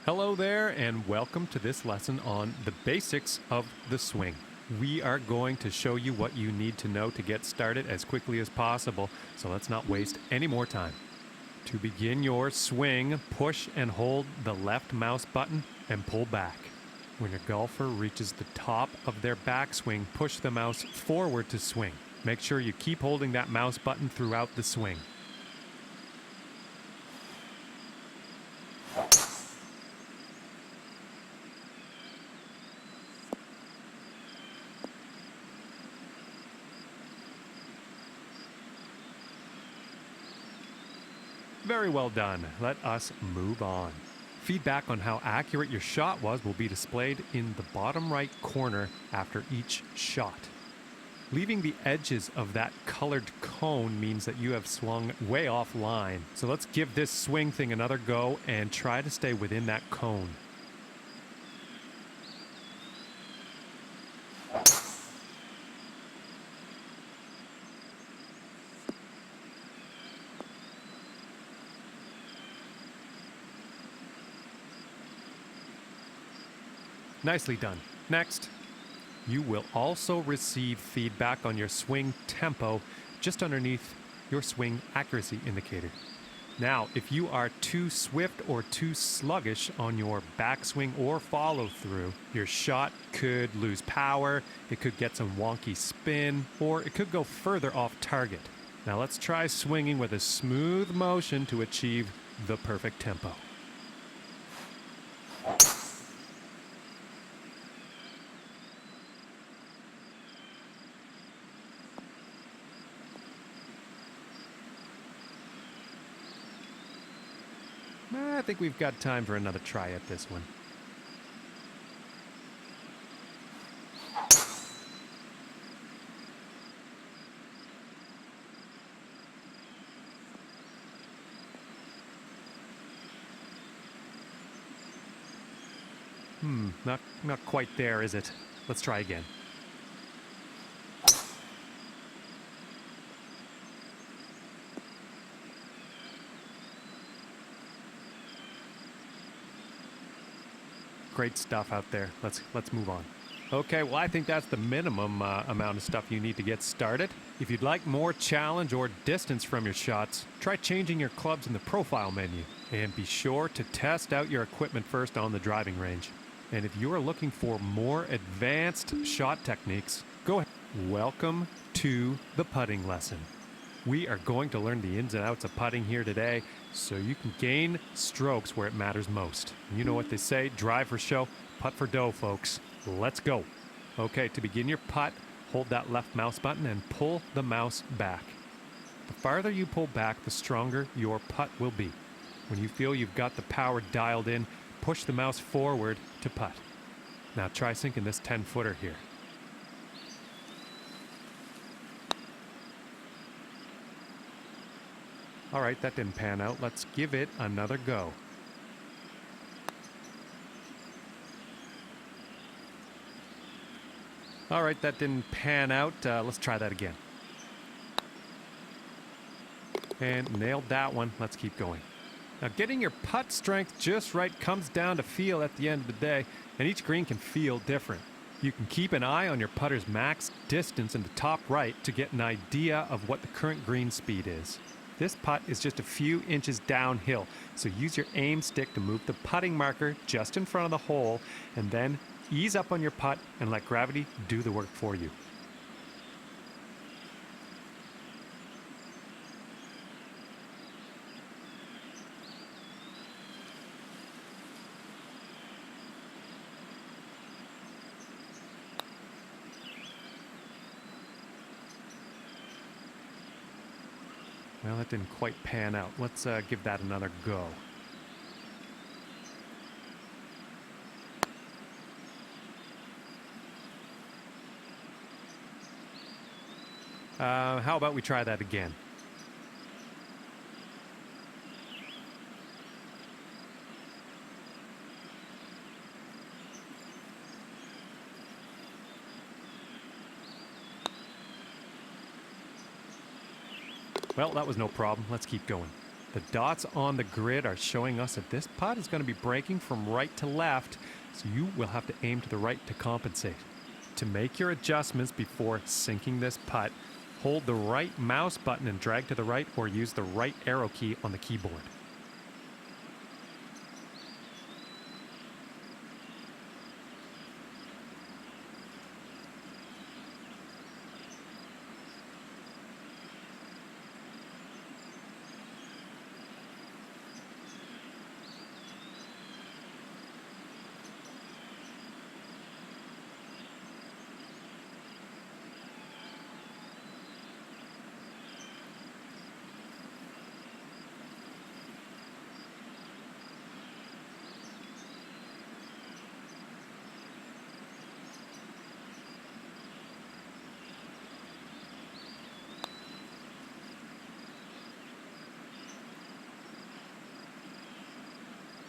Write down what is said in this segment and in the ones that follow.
Hello there, and welcome to this lesson on the basics of the swing. We are going to show you what you need to know to get started as quickly as possible, so let's not waste any more time. To begin your swing, push and hold the left mouse button and pull back. When your golfer reaches the top of their backswing, push the mouse forward to swing. Make sure you keep holding that mouse button throughout the swing. Very well done. Let us move on. Feedback on how accurate your shot was will be displayed in the bottom right corner after each shot. Leaving the edges of that colored cone means that you have swung way offline. So let's give this swing thing another go and try to stay within that cone. Nicely done. Next, you will also receive feedback on your swing tempo just underneath your swing accuracy indicator. Now, if you are too swift or too sluggish on your backswing or follow through, your shot could lose power, it could get some wonky spin, or it could go further off target. Now let's try swinging with a smooth motion to achieve the perfect tempo. I think we've got time for another try at this one. Not quite there, is it? Let's try again. Great stuff out there. Let's move on. Okay, well, I think that's the minimum amount of stuff you need to get started. If you'd like more challenge or distance from your shots, try changing your clubs in the profile menu. And be sure to test out your equipment first on the driving range. And if you are looking for more advanced shot techniques, go ahead. Welcome to the putting lesson. We are going to learn the ins and outs of putting here today so you can gain strokes where it matters most. You know what they say, drive for show, putt for dough, folks. Let's go. Okay, to begin your putt, hold that left mouse button and pull the mouse back. The farther you pull back, the stronger your putt will be. When you feel you've got the power dialed in, push the mouse forward to putt. Now try sinking this 10-footer here. All right, that didn't pan out. Let's give it another go. All right, that didn't pan out. Let's try that again. And nailed that one. Let's keep going. Now, getting your putt strength just right comes down to feel at the end of the day, and each green can feel different. You can keep an eye on your putter's max distance in the top right to get an idea of what the current green speed is. This putt is just a few inches downhill, so use your aim stick to move the putting marker just in front of the hole, and then ease up on your putt and let gravity do the work for you. Well, that didn't quite pan out. Let's give that another go. How about we try that again? Well, that was no problem. Let's keep going. The dots on the grid are showing us that this putt is going to be breaking from right to left, so you will have to aim to the right to compensate. To make your adjustments before sinking this putt, hold the right mouse button and drag to the right, or use the right arrow key on the keyboard.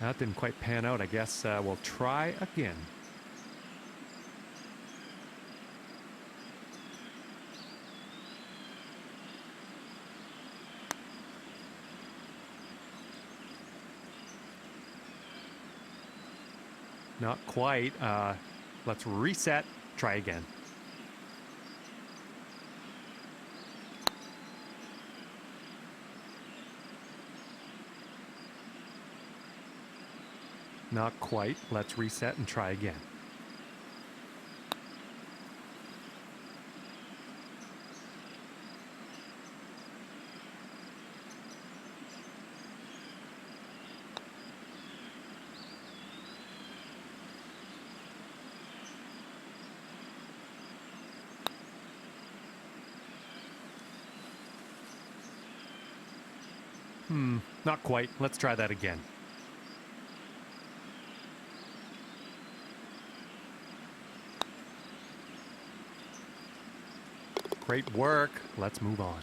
That didn't quite pan out. I guess we'll try again. Not quite. Let's reset. Try again. Not quite. Let's reset and try again. Not quite. Let's try that again. Great work. Let's move on.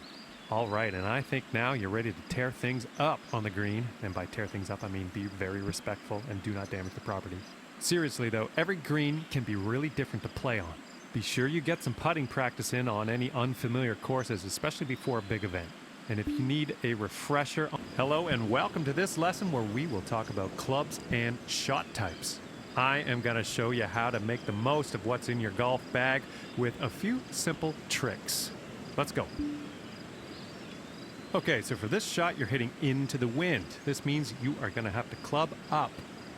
All right, and I think now you're ready to tear things up on the green. And by tear things up, I mean be very respectful and do not damage the property. Seriously though, every green can be really different to play on. Be sure you get some putting practice in on any unfamiliar courses, especially before a big event. And if you need a refresher, hello and welcome to this lesson where we will talk about clubs and shot types. I am going to show you how to make the most of what's in your golf bag with a few simple tricks. Let's go. Okay, so for this shot, you're hitting into the wind. This means you are going to have to club up,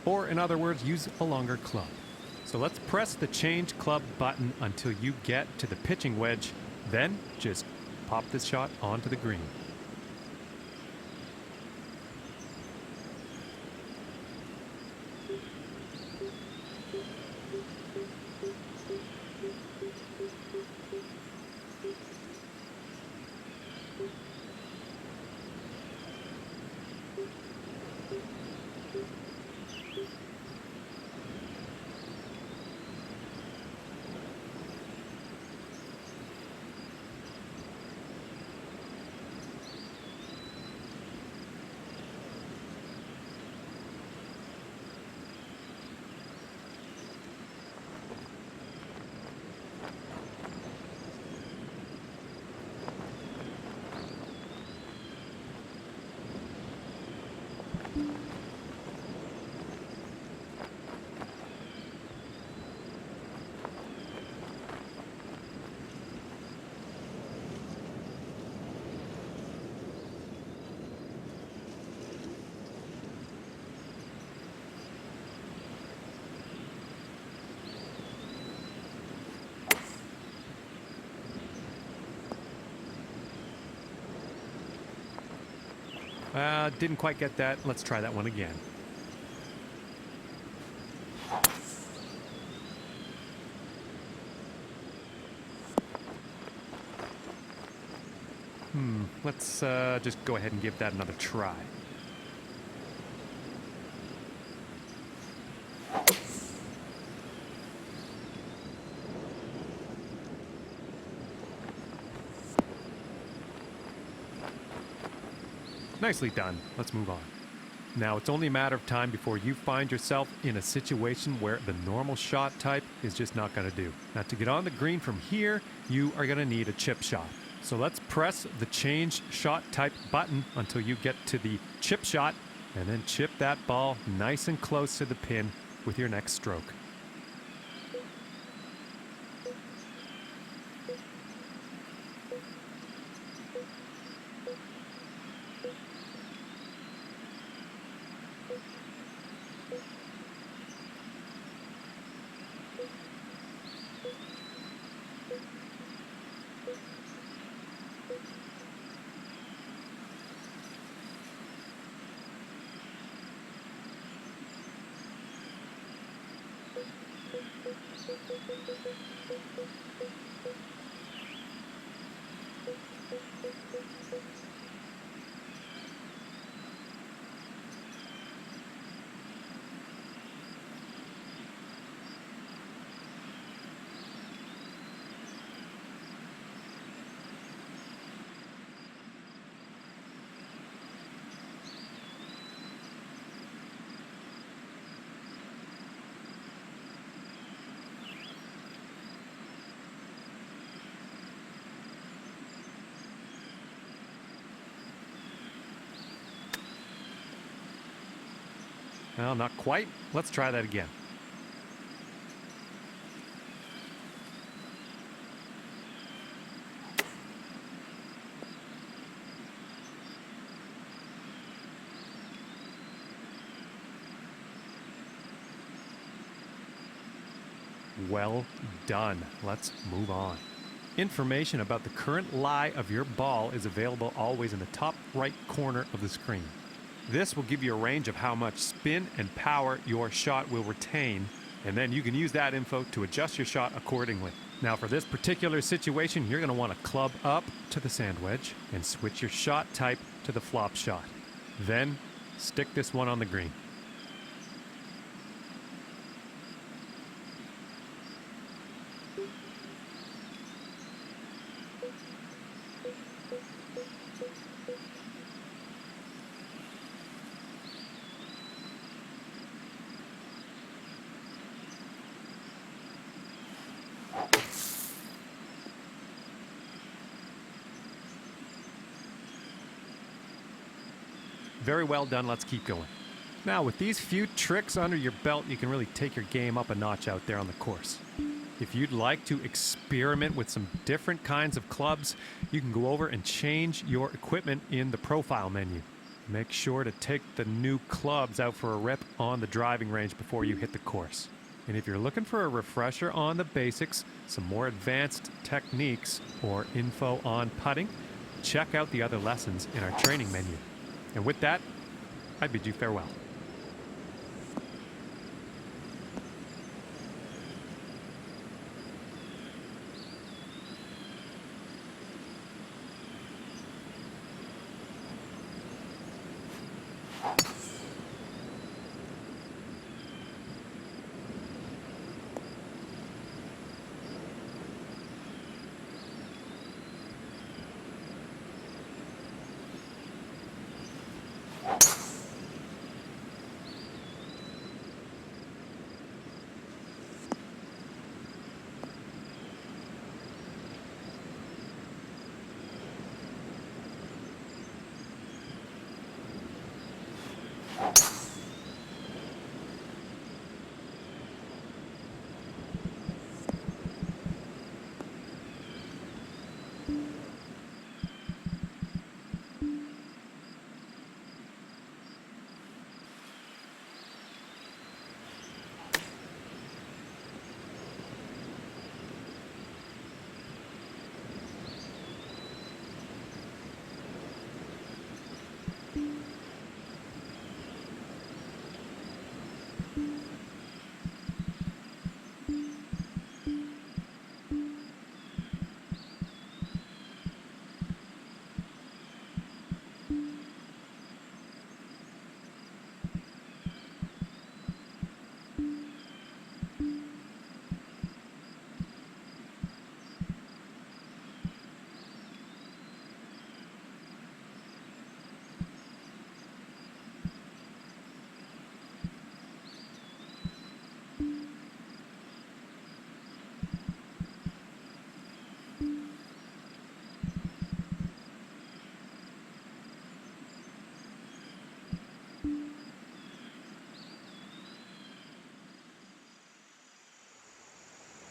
or in other words, use a longer club. So let's press the change club button until you get to the pitching wedge, then just pop this shot onto the green. Didn't quite get that. Let's try that one again. Let's just go ahead and give that another try. Nicely done. Let's move on. Now, it's only a matter of time before you find yourself in a situation where the normal shot type is just not going to do. Now, to get on the green from here, you are going to need a chip shot. So let's press the change shot type button until you get to the chip shot, and then chip that ball nice and close to the pin with your next stroke. Well, not quite. Let's try that again. Well done. Let's move on. Information about the current lie of your ball is available always in the top right corner of the screen. This will give you a range of how much spin and power your shot will retain, and then you can use that info to adjust your shot accordingly. Now for this particular situation, you're going to want to club up to the sand wedge and switch your shot type to the flop shot. Then stick this one on the green. Very well done. Let's keep going. Now, with these few tricks under your belt, you can really take your game up a notch out there on the course. If you'd like to experiment with some different kinds of clubs, you can go over and change your equipment in the profile menu. Make sure to take the new clubs out for a rip on the driving range before you hit the course. And if you're looking for a refresher on the basics, some more advanced techniques, or info on putting, check out the other lessons in our training menu. And with that, I bid you farewell.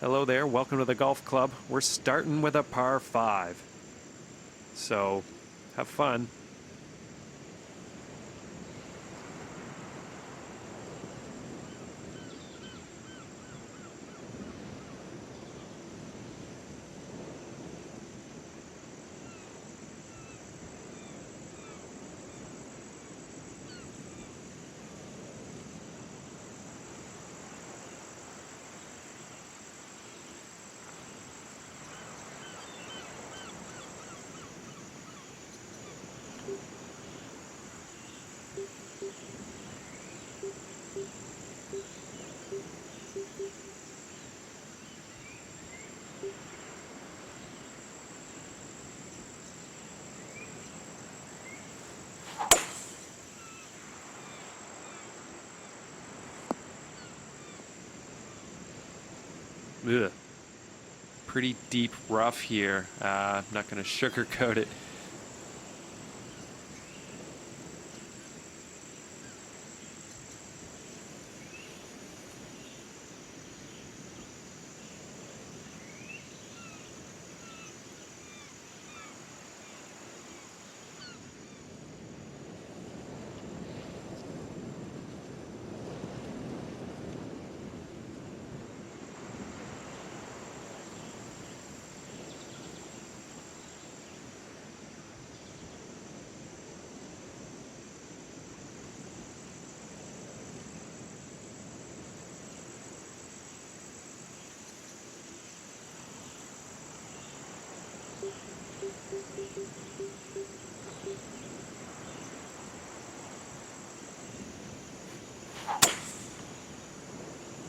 Hello there, welcome to the golf club. We're starting with a par 5. So, have fun. Ugh. Pretty deep rough here. I'm not going to sugarcoat it.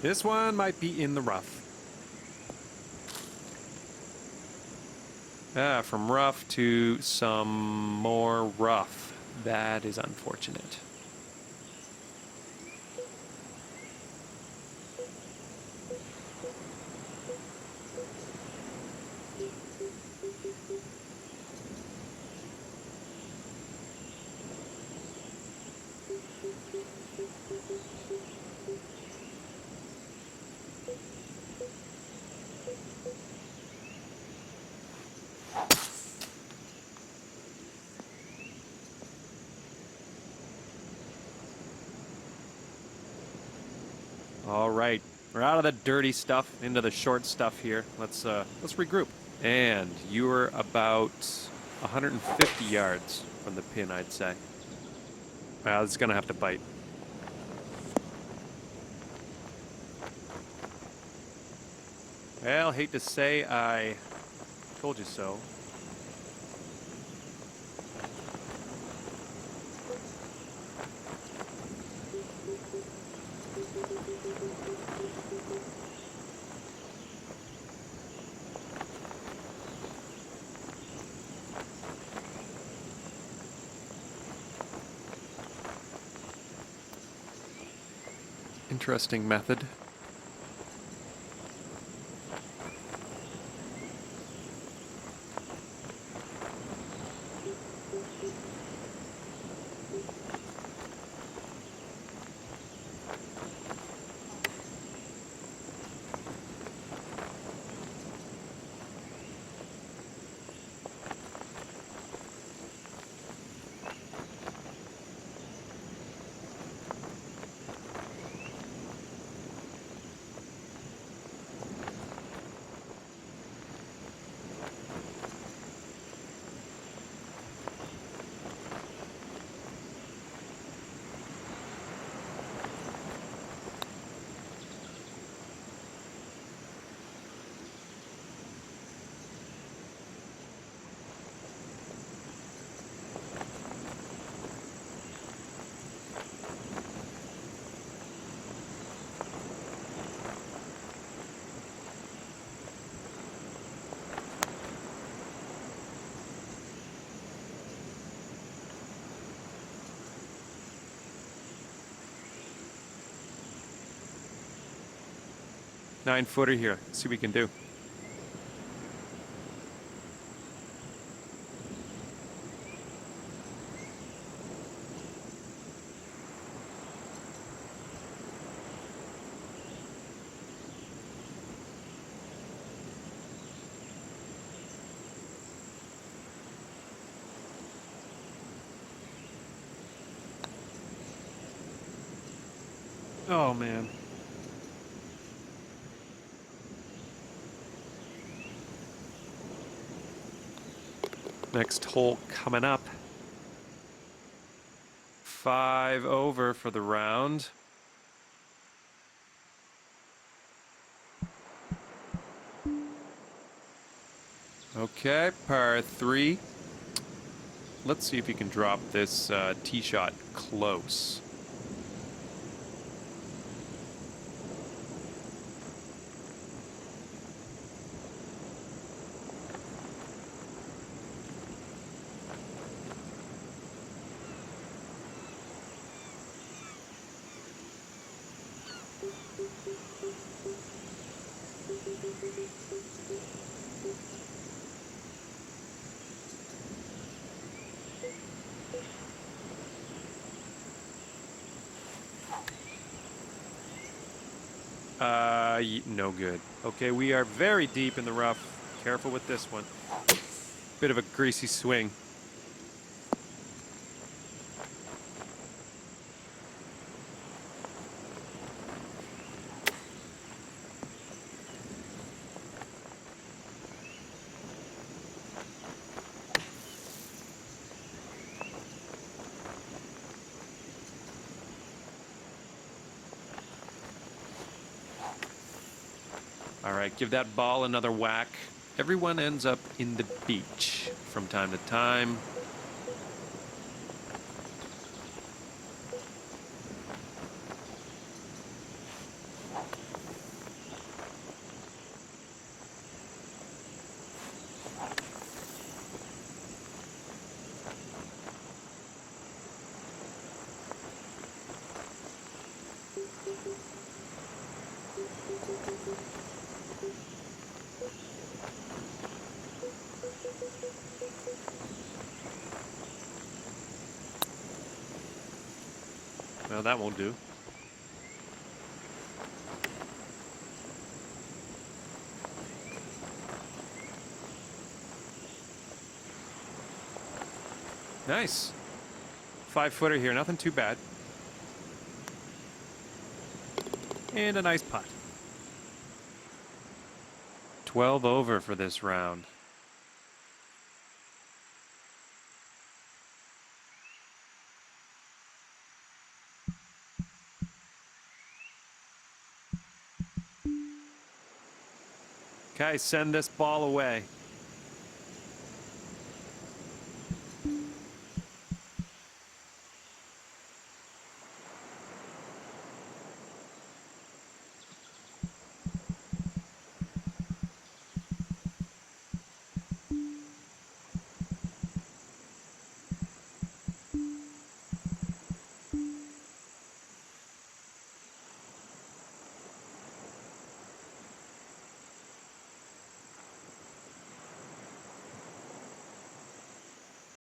This one might be in the rough. From rough to some more rough. That is unfortunate. All right, we're out of the dirty stuff into the short stuff here. Let's regroup. And you were about 150 yards from the pin, I'd say. It's gonna have to bite. Well, hate to say I told you so. Interesting method. Nine-footer here. See what we can do. Oh, man. Next hole coming up. 5 over for the round. Okay, par 3. Let's see if you can drop this tee shot close. No good. Okay, we are very deep in the rough. Careful with this one. Bit of a greasy swing. All right, give that ball another whack. Everyone ends up in the beach from time to time. Well, that won't do. Nice. 5-footer here, nothing too bad. And a nice putt. 12 over for this round. Okay, send this ball away.